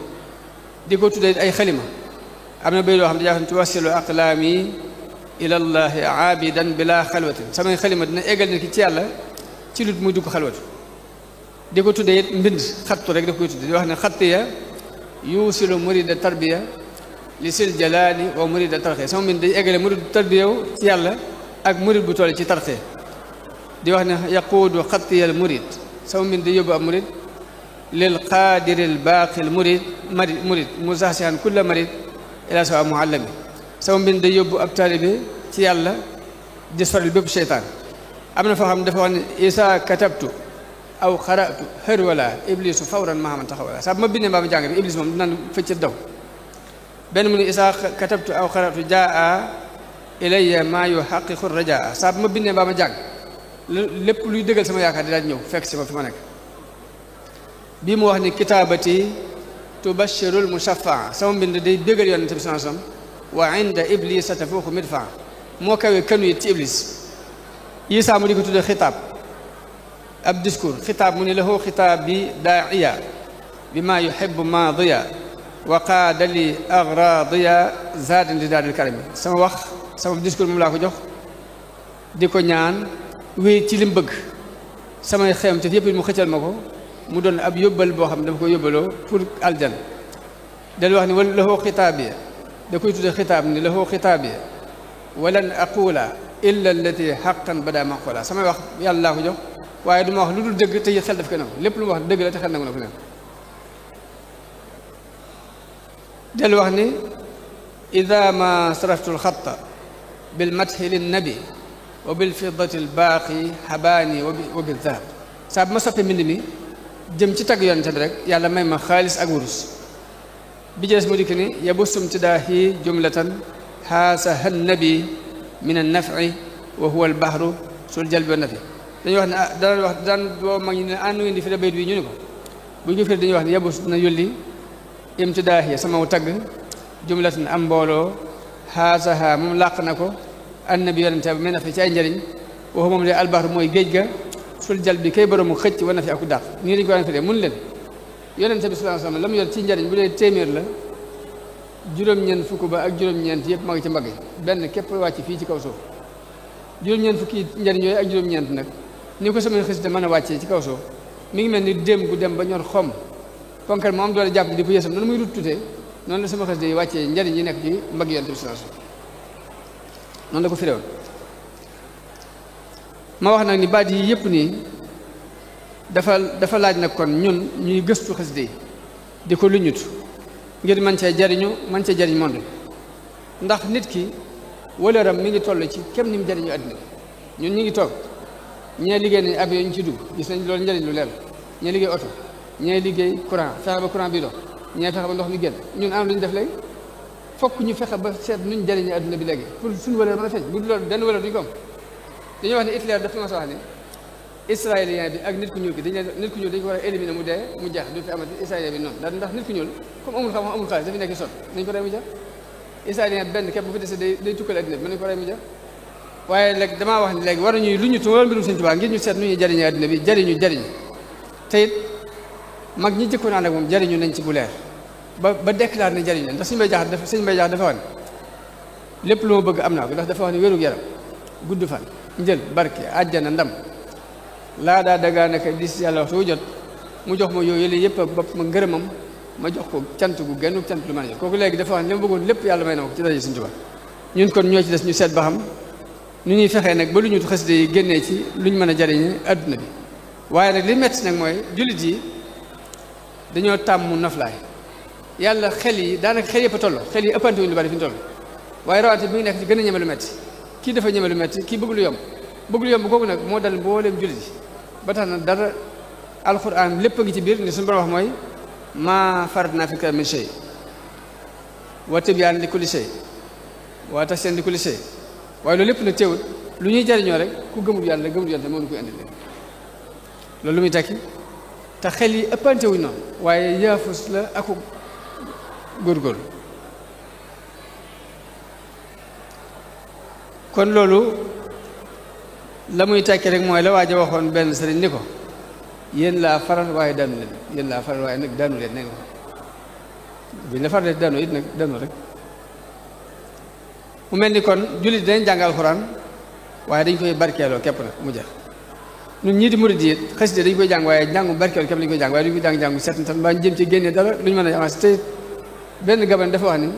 di ko tudde ay xalima am na bay loo xam ne daa tuwassilu aqlaami ila llahi aabidan bila xalwatin samay xalima dina eggal nit ki ci yàlla ci lut muy dugg xalwatu di ko tudde it mbind xattu rek daf koy tudde di wax ne xattiya yuusilu murida tarbiya li sil jalaali wa murida tarxe sama mbind day eggale murid tarbiyaw ci yàlla ak murid bu toll ci tarxe di wax ne yaquudu xattiyal murid sama mbind day yóbbu ab murid lil qaadiril baaqil murid muzaasihan kulla marid ila sawa muallami sama mbind day yóbbu ab taalibe ci yàlla di soril bépp seytaan am na foo xam ne dafa wax ne isa katabtu aw xaratu xër wala iblisu fawran mahaman taxawala saa bu ma bindee mbaa ma jàng bi iblis moom dinaan fëccët daw benn mu ne isa katabtu aw xaratu jaa ilayya maa yuhaqiqu rajaa saa bu ma bindee mbaa ma jàng lépp luy dëggal sama yaakaar di daal ñëw fekk si ma fi ma nekk bii mu wax ni kitaabati tubashirul mushafaa sama mbind day bégal yonente bi sallallahu alayhi wasallam wa inda iblisa tafuuqu midfaa moo kawee kanu it ci iblis yi saa mu di ko tuddee xitaab ab discours xitaab mu ne lahu xitaab bi daaiya bi ma yuhibbu maadiya wa qaada li agradiya zaadin li daadil karami sama wax sama discours moom laa ko jox di ko ñaan wéy ci lim bëgg samay xeem te yëpp mu xëccal ma ko mu doon ab yóbbal boo xam ne dama ko yóbbaloo pour aljan dal wax ni wala lahu xitaab yi da koy tudde xitaab ni lahu xitaab yi walan aqula illa allati xaqan bada maqula samay wax yàlla laa ko jox waaye du ma wax lu dul dëgg te xel daf ko nangu lépp lu ma wax dëgg la te xel nangu na ko ne del wax ni ida ma saraftu alxatta bilmathi linnabi wa bilfiddati albaaqi xabaani wa bildahab saa bu ma soppe mbind mi jëm ci tagg yonente bi rek yàlla may ma xaalis ak wurus bi jees mu dikk ni yabusum tidaahi jumlatan xaasaha nabi min annafi wa huwa albahru sul jalbi wa nafi dañuy wax ne daan wax daan boo mag ñi ne ànd ngeen di fi da bayt bi ñu ni ko bu ñu firi dañuy wax ne yabus na yulli imtidaahi sama tagg jumlatan am mbooloo xaasaha moom làq na ko annabi yonente bi min nafi ci ay njëriñ waxu moom de albahru mooy géej ga sul jal bi kay boroomu xëcc war na fi aku dàq nii dañu ko daan firee mun leen yonente bi sallallahu alayhi wasallam la mu yor ci njariñ bu dee téeméer la juróom-ñeent fukk ba ak juróom-ñeent yëpp ma ngi ci mbagg yi benn képp wàcc fii ci kaw suuf juróom-ñeent fukki njariñ yooyu ak juróom-ñeent nag ni ko samay xës de mën a wàccee ci kaw suuf mi ngi mel ni déem gu dem ba ñor xom ponkal moom doole jàpp di ko yësam noonu muy rut tutee noonu la sama xës de wàccee njariñ yi nekk ci mbagg yonente bi sallallahu alayhi wasallam noonu la ko firewoon ma wax nag ni baat yi yëpp nii dafa laaj nag kon ñun ñuy gëstu xasida yi di ko luñut ngir man cee jariñu man cee jariñ monde ndax nit ki wëlëram mi ngi toll ci kem ni mu jariñu àddina ñun ñu ngi toog ñee liggéey nañ avion ñu ci dugg gis nañ loolu njariñ lu leer ñee liggéey oto ñee liggéey courant fexe ba courant bi dox ñee fexe ba ndox mi génn ñun am lu ñu def léegi fokk ñu fexe ba seet nuñ jariñu àddina bi léegi pour suñu wëlër mën a feeñ bu loolu benn wëlër duñu ko am dañuy wax ne Hitler dafa ma wax ne israélien bi ak nit ku ñuul bi nit ku ñuul dañu ko war a éliminer mu dee mu jeex du fi amati israélien bi noonu ndax nit ku ñuul comme amul xam-xam amul xaalis dafi nekk son dañu ko rey mu jeex israélien benn képp bu fi dese day tukkal addina bi mën nañu ko rey mu jeex waaye léegi damaa wax ne léegi war nañuy lu ñu tu wala mbirum Sëñ Tuubaa ngir ñu seet nu ñuy jariñee addina bi jariñu te it mag ñi jëkkoon ànd ak moom jariñu nañ ci bu leer ba déclaré ne jariñu ndax Sëñ Bay Jaxate dafa wax ne lépp lu ma bëgg am naa ko ndax dafa wax ne wérug yaram gudd fan njël barke àjjana ndam laa daa dagaa naka dis yàlla waxtu wu jot mu jox ma yooyu yële yëpp ak bopp ma ngërëmam ma jox ko cant gu genn cant lu mën a jox kooku léegi dafa wax ne li ma bëggoon lépp yàlla may na ma ko ci daraja Sëñ Tuubaa ñun kon ñoo ci des ñu seet ba xam nu ñuy fexee nag ba lu ñu xasida yi génnee ci luñ mën a jariñe adduna bi waaye nag li metti nag mooy jullit yi dañoo tàmm noflaay yàlla xel yi daanaka xel yëpp a toll xel yi ëppante wuñ lu bari fi ñu toll waaye rawante bi ngi nekk ci gën a ñeme lu metti kii dafa ñeme lu metti kii bëgg lu yomb kooku nag moo dal mbooleem jullit yi ba tax na dara alxuraan lépp a ngi ci biir ni suñu borom wax mooy maa faratnaa fil kitaabi min shay wa tibyaanan li kulli shay wa tafsiilan li kulli shay waaye loolu lépp nag teewul lu ñuy jariñoo rek ku gëmul yàlla gëmul yàlla moo ñu koy indi leen loolu lu muy tekki te xel yi ëppante wuñ noonu waaye yaafus la aku góorgóorlu kon loolu la muy tekki rek mooy la waaj a waxoon benn sëriñ ni ko yéen laa faral waaye daanu leen yéen laa faral waaye nag daanu leen ne nga buñ la faralee daanu it nag daanu rek mu mel ni kon jullit dañ jàng alxuraan waaye dañ koy barkeeloo képp nag mu jeex ñun ñii di murid yi xasida dañ koy jàng waaye njàngu barkeeloo képp lañ koy jàng waaye duñ koy jàng seetantal mbaa ñu jëm ci génne dara duñ mën a avancé te benn Gabon dafa wax ni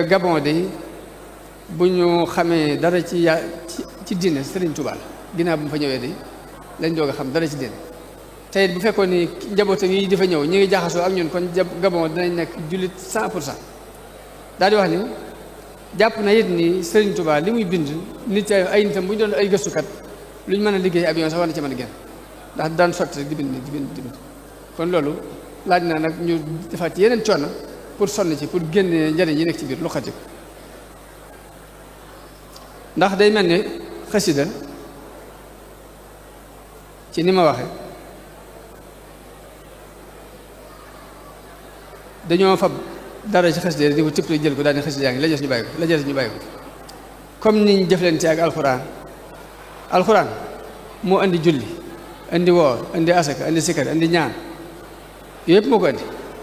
Gabon de bu ñu xamee dara ci diine Serigne Touba la ginnaaw bu mu fa ñëwee de lañ doog a xam dara ci diine te it bu fekkoon ni njabootam yi di fa ñëw ñi ngi jaxasoo ak ñun kon Gabon dinañ nekk jullit 100% daal di wax ni jàpp na it ni Serigne Touba li muy bind nit ay nitam bu ñu doon ay gëstukat lu ñu mën a liggéey avion sax war na ci mën a génn ndax daan sotti rek di bind kon loolu laaj na nag ñu defaat ci yeneen coono pour sonn ci pour génne njëriñ yi nekk ci biir lu xati ko ndax day mel ni xasida ci ni ma waxe dañoo fab dara ci xasida di ko tipp jël ko daal di xasida yaa ngi la jës ñu bàyyi ko la jës ñu bàyyi ko comme niñ jëflante ak alxuraan moo indi julli indi woor indi asaka indi sikar indi ñaan yooyu yëpp moo ko indi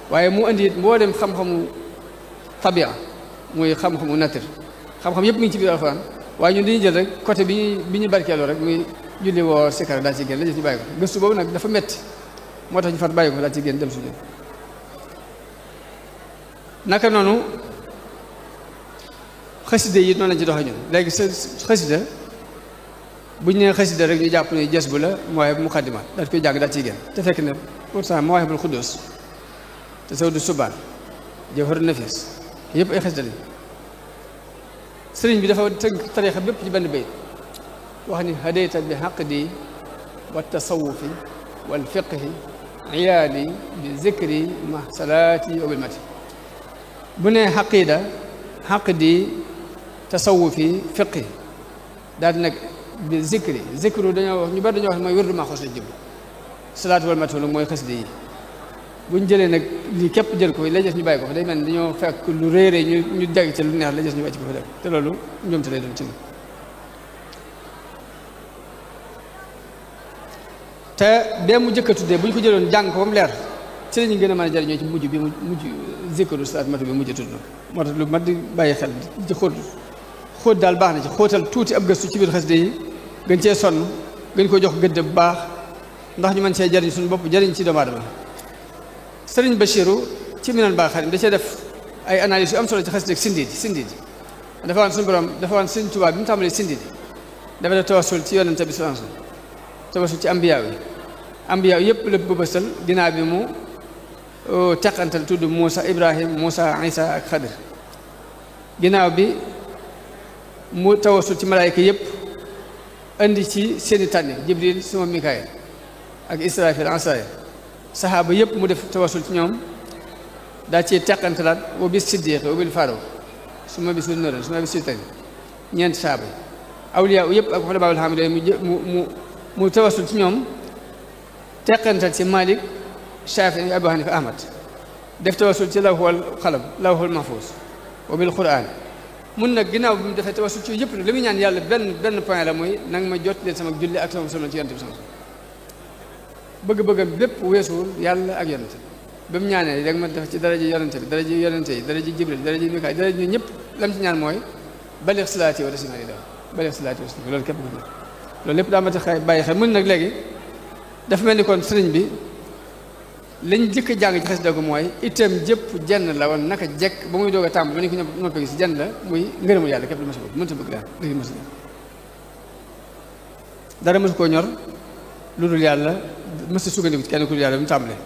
waaye mu indi it boo dem xam-xamu tabia muy xam-xamu nature xam-xam yëpp ngi ci biir alxuraan waaye ñun dañuy jël rek côté bi ñu barkeeloo rek muy julli woor sikar daal ci génn la jës ñu bàyyi ko gëstu boobu nag dafa metti moo tax ñu far bàyyi ko daal ci génn dem suñu naka noonu xasida yi noonu lañ ci doxee ñun léegi sa xasida bu ñu nee xasida rek ñu jàpp ne jës bu la mooy muqaddimaat daal koy jàng daal ciy génn te fekk ne pourtant Mawaahibul Quddus te Sawdu Subaan Jawharu Nafis yëpp ay xasida lañ sëriñ bi dafa tënk tariixa bépp ci benn bayt wax ni hadayta bi haqdi wa tasawufi wal fiqhi iyaali bi zikri ma salaati wa bil mati bu nee xaqdi tasawufi fiqhi daal di nag bi zikru dañoo wax ñu bari dañoo wax mooy wérdu maaxoos la jublu salaatu wal mati nag mooy xasida yi buñ jëlee nag lii képp jël ko la jës ñu bàyyi ko fa day mel ni dañoo fekk lu réeré ñu dégg ci lu neex la jës ñu wàcc ko fa def te loolu ñoom te lay doon ci ni te bee mu jëkka tuddee bu ñu ko jëloon jàng ko ba mu leer ci la ñu gën a mën a jariñoo ci mujj bi mujj zikru salaat matu bi mujj tudd na moo tax lu mat di bàyyi xel ci xóot daal baax na ci xóotal tuuti ab gëstu ci biir xasida yi gën cee sonn gën ko jox gëdd bu baax ndax ñu mën cee jariñ suñu bopp jariñ ci doomu aadama Sëriñ Bachiru ci Minanul Baaxil da cee def ay analyse yu am solo ci xasida sindiidi dafa waan suñu borom dafa waan Sëriñ Tuubaa bi mu tàmbalee sindiidi dafa def tawassul ci yonente bi sallallahu alayhi wasallam tawassul ci ambiyaa yi yëpp lépp bëbëstal ginnaaw bi mu teqantal tudd Moussa Ibrahim Moussa Isa ak Xadir ginnaaw bi mu tawassul ci malaayka yëpp indi ci seeni tànni Jibril suma Mikaayil ak Israfil Asraayil saxaaba yëpp mu def tawassul ci ñoom daa ci teqantalaat wa bis siddiq wa bil faaruq suma bis nuuran suma bis sultaan ñeenti saxaaba yi awliyaa yëpp ak xulafaa'ul haamidiin mu tawassul ci ñoom teqantal ci Malik Shaafi Abu Hanifa Ahmad def tawassul ci lawhul qalam lawhul mahfuus wa bil Qur'aan mun nag ginnaaw bi mu defee tawassul ci yëpp nag li muy ñaan yàlla benn point la mooy nanga ma jot leen sama julli ak sama solo ci yonent bi sama bëgg-bëggam bépp weesuwul yàlla ak yonent ba mu ñaanee rek ma def ci daraja yonent bi daraja yonent yi daraja Jibril daraja Mikaayil daraja ñu ñëpp lam ci ñaan mooy balix salaati wa tasliimi balix salaati wa tasliimi loolu képp ko loolu lépp daa ma tax bàyyi xel mun nag léegi dafa mel ni kon sëriñ bi lañ jëkk jàng ci xasida ko mooy itam jëpp jenn la woon naka jekk ba muy doog a tàmbali ba ñu ko noppee gis jenn la muy ngërëmu yàlla képp la mësa bëgg mënta bëgg daal léegi mësa dara mësu koo ñor lu dul yàlla mësa sukkandiku ci kenn ku dul yàlla bi mu tàmbalee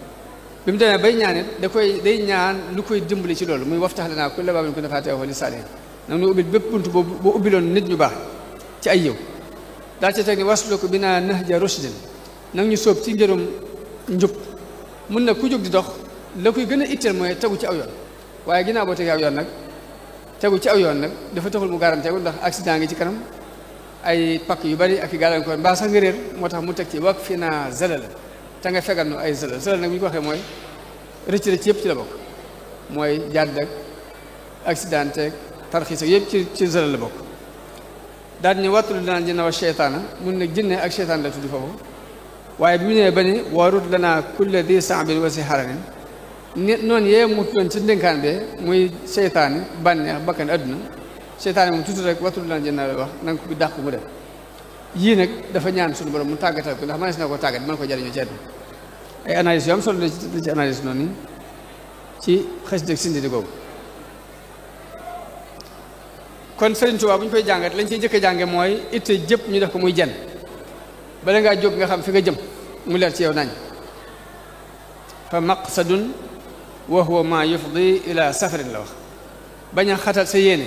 bi mu demee bay ñaan it day ñaan lu koy dimbali ci loolu muy waftax lanaa kulla baabin kunta faatihahu lis-saalihiin nag nu ubbil bépp bunt boo ubbiloon nit ñu baax ci ay yiw daal ci teg ni wasluk binaa nahja rushdin nag ñu sóob ci ngërum njub mun na ku jóg di dox la koy gën a itteel mooy tegu ci aw yoon waaye ginnaaw boo tegee aw yoon nag tegu ci aw yoon nag dafa taxul mu garanteeku ndax accident ngi ci kanam ay pakk yu bari ak i gàllankoor mbaa sax nga réer moo tax mu teg ci wak fi naa zalala te nga fegal nu ay sëlal sëlal nag bu ñu ko waxee mooy rëcc rëcc yëpp ci la bokk mooy jàdd ak accident ak tarxiis ak yëpp ci sëlal la bokk daal ñu wattul danaa jinna wa cheytaana mun nag jinne ak cheytaan la tuddi foofu waaye bi mu nee ba ni warut lanaa kulla di saabin wa si xaranin nit noonu yee mu doon ci ndénkaan bee muy cheytaani bànneex bakkan adduna cheytaani moom tuuti rek wattul danaa jinna la wax na nga ko dàq mu dem yii nag dafa ñaan suñu borom mu tàggatal ko ndax mënees na ko tàggat mën ko jariñoo ci àdduna ay analyse yu am solo la ci analyse noonu ci xës dëgg sindi di googu kon Sëriñ Tuubaa bu ñu koy jàngat lañ ciy jëkk a jànge mooy itte jëpp ñu def ko muy jenn bala ngaa jóg nga xam fi nga jëm mu leer ci yow nañ fa maqsadun wa huwa ma yufdi ila safarin la wax bañ a xatal sa yéene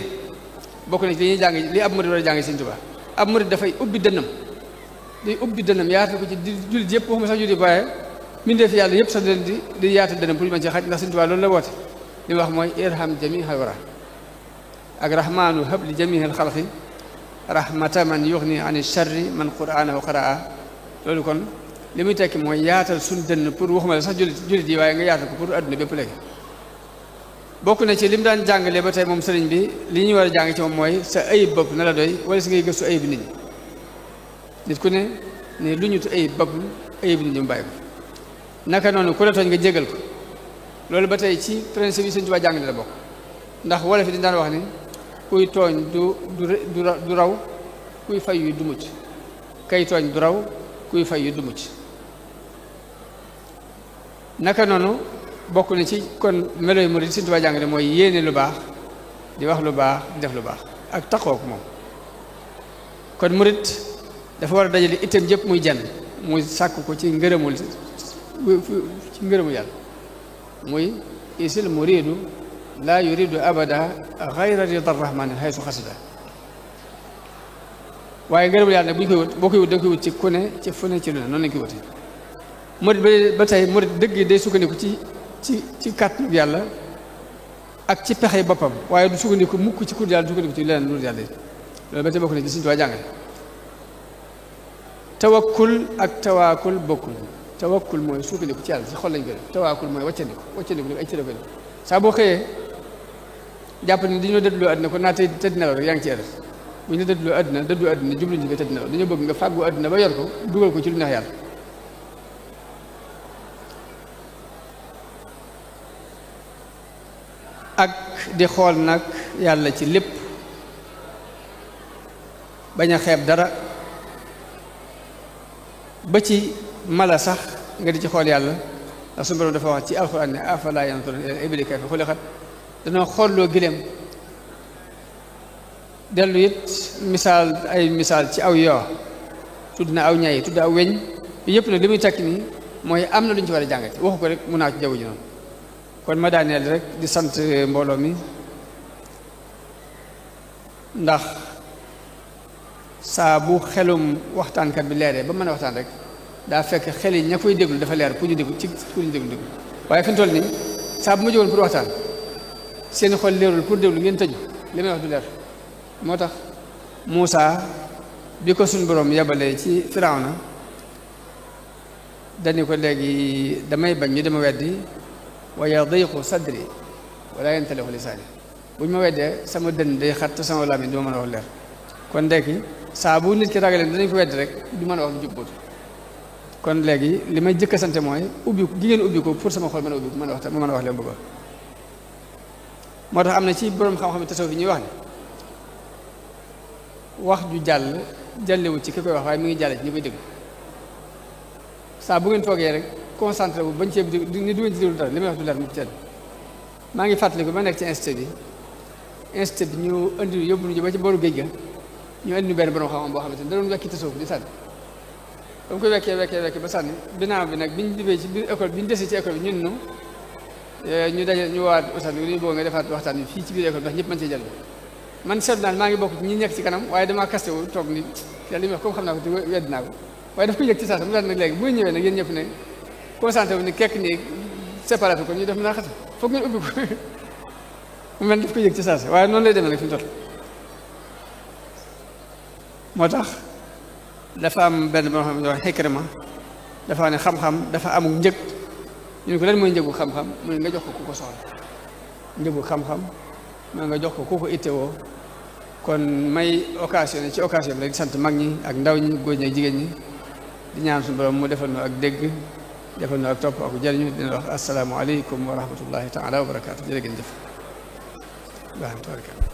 bokk na ci li ñuy jàng li ab murid war a jànge Sëriñ Tuubaa ab murid dafay ubbi dënnam day ubbi dënnam yaatal ko ci di jullit yëpp waxuma sax jullit baaye mbindeef yàlla yëpp sax leen di yaatal dënnam pour ñu mën ci xaj ndax Sëriñ Tuubaa loolu la woote li mu wax mooy irham jamihal wara ak rahmaanu hab li jamihal xalqi rahmata man yuxni ani charri man qur'anahu qaraa loolu kon li muy tekki mooy yaatal suñ dënn pour waxuma la sax jullit yi waaye nga yaatal ko pour adduna bépp léegi bokk na ci li mu daan jàngalee ba tey moom sëriñ bi li ñuy war a jàng ci moom mooy sa ayib bopp na la doy wala si ngay gëstu ayib nit ñi nit ku ne lu ñu tu ayib bopp ayib nit ñi mu bàyyi ko naka noonu ku la tooñ nga jégal ko loolu ba tey ci principe yi Sëriñ Tuubaa jàngale la bokk ndax wala fi dañ daan wax ni kuy tooñ du raw kuy fay yu du mucc kay tooñ du raw kuy fay yu du mucc naka noonu bokk na ci kon melo yu murid Sëriñ Tuubaa jàngale mooy yéene lu baax di wax lu baax di def lu baax ak taxoo ko moom kon murid dafa war a dajale itam jëpp muy jenn muy sàkk ko ci ngërëmul yàlla muy isil muridu laa yuridu abada xayra rida rahmani haysu xasida waaye ngërëmul yàlla nag bu ñu koy wut boo koy wut da nga koy wut ci ku ne ci fu ne ci lu ne noonu lañ koy wute murid ba tey murid dëgg day sukkandiku ci kàttanu yàlla ak ci pexe boppam waaye du sukkandiku mukk ci kur yàlla du sukkandiku ci leneen lu yàlla loolu ba tey bokk na ci Sëriñ Tuubaa jàngale tawakkul ak tawaakul bokkul tawakkul mooy sukkandiku ci yàlla ci xol lañ koy def tawaakul mooy waccandiku ay cëra koy def saa boo xëyee jàpp ne dañoo dëddloo àddina kon naa tey tëdd nelaw rek yaa ngi ci erreur bu ñu la dëddloo àddina jubluñ ci nga tëdd nelaw dañoo bëgg nga fàggu àddina ba yor ko dugal ko ci lu neex yàlla ak di xool nag yàlla ci lépp bañ a xeeb dara ba ci mala sax nga di ci xool yàlla ndax suñu borom dafa wax ci alxuraan ne afalaa yanzuruuna ilal ibili kayfa xuliqat danoo xoolloo gileem dellu it misaal ci aw yoo tudd na aw ñay tudd aw weñ yëpp nag li muy takki nii mooy am na lu ñu ci war a jàngate waxu ko rek mun naa ci jaww ji noonu kon ma daaneel rek di sant mbooloo mi ndax saa bu xelum waxtaankat bi leeree ba mën a waxtaan rek daa fekk xel yi ña koy déglu dafa leer pour ñu déglu pour ñu déglu waaye fi mu toll nii saa bu ma jógoon pour waxtaan seen xol leerul pour déglu ngeen tëju li may wax du leer moo tax Muusaa bi ko suñ borom yabalee ci Firawna dañu ko léegi damay bañ ñu dama weddi wa yadiqu sadri wala yantaliqu lisaani bu ñu ma weddee sama dënn day xat te sama làmmiñ du ma mën a wax leer kon léegi saa bu nit ki ragaleen danañ ko weddi rek du mën a wax lu jub kon léegi li may jëkk a sant mooy ubbi gi ngeen ubbi ko pour sama xol mën a ubbi mën a wax ma mën a wax leen bëgg moo tax am na ci borom xam-xam tasawuf yi ñuy wax ne wax ju jàllewu ci ki koy wax waaye mi ngi jàlle ci ñi koy déglu saa bu ngeen toogee rek concentré wu bañ cee ni du ngeen ci déglu dara li may wax du leer mu ci maa ngi fàttaliku ma nekk ci institut bi ñu indi yóbbu ñu ba ci boru géej ga ñu indi ñu benn borom xam-xam boo xamante ne da doon wekki tasawuf di sànni ba mu koy wekkee ba sànni binaa bi nag bi ñu dibee ci biir école bi ñu desee ci école bi ñun ñu daje ñu waat ustaas bi ñu bëgg nga defaat waxtaan bi fii ci biir école bi ndax ñëpp mën cee jël man seetlu naa maa ngi bokk ñi nekk ci kanam waaye damaa kasté wu toog ni yàlla li muy wax comme xam naa ko te wedd naa ko waaye daf ko yëg ci saa mu daal nag léegi bu ñu ñëwee nag yéen ñëpp ne concentré wu ni kekk nii séparé ko ñu def naa xata foog ngeen ubbi ko mu mel daf ko yëg ci saa waaye noonu lay demee nag fi mu toll moo tax dafa am benn boo xam ne wax Ikrima dafa ne xam-xam dafa amul njëg ñu ne ko lan mooy njëgu xam-xam mu ne nga jox ko ku ko soxla njëgu xam-xam mooy nga jox ko ku ko ittewoo kon may occasion ci occasion bi rek sant mag ñi ak ndaw ñi góor ñi ak jigéen ñi di ñaan suñu borom mu defal nu ak dégg defal nu ak topp ak jariñu dina wax assalaamu aleykum wa rahmatullahi taala wa barakaatu jërë ngeen jëf baax na